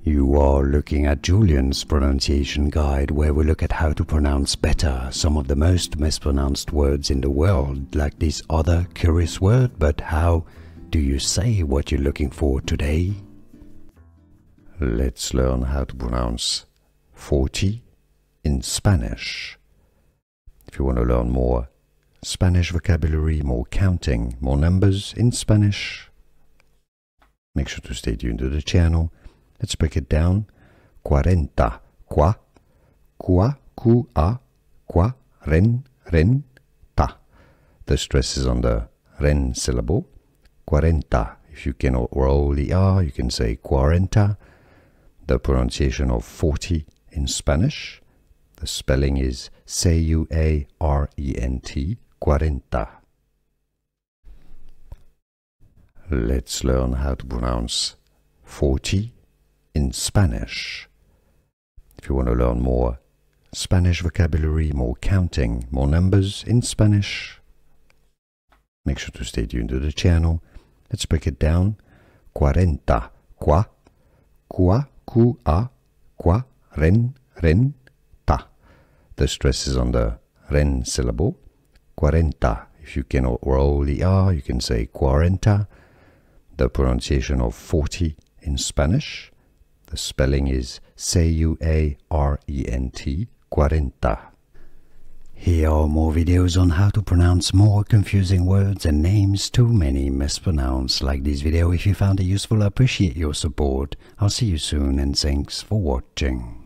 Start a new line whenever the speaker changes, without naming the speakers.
You are looking at Julian's pronunciation guide, where we look at how to pronounce better some of the most mispronounced words in the world, like this other curious word. But how do you say what you're looking for today? Let's learn how to pronounce 40 in Spanish. If you want to learn more Spanish vocabulary, more counting, more numbers in Spanish, make sure to stay tuned to the channel. Let's break it down. Cuarenta, qua, qua, ren, ta. The stress is on the ren syllable. Cuarenta. If you cannot roll the R, you can say cuarenta. The pronunciation of 40 in Spanish. The spelling is C-U-A-R-E-N-T, cuarenta. Let's learn how to pronounce 40 in Spanish. If you want to learn more Spanish vocabulary, more counting, more numbers in Spanish, make sure to stay tuned to the channel. Let's break it down. Cuarenta, qua, qua, ren, ta. The stress is on the ren syllable. Cuarenta. If you cannot roll the R, you can say cuarenta. The pronunciation of 40 in Spanish. The spelling is C-U-A-R-E-N-T, cuarenta. Here are more videos on how to pronounce more confusing words and names too many mispronounced. Like this video if you found it useful. I appreciate your support. I'll see you soon and thanks for watching.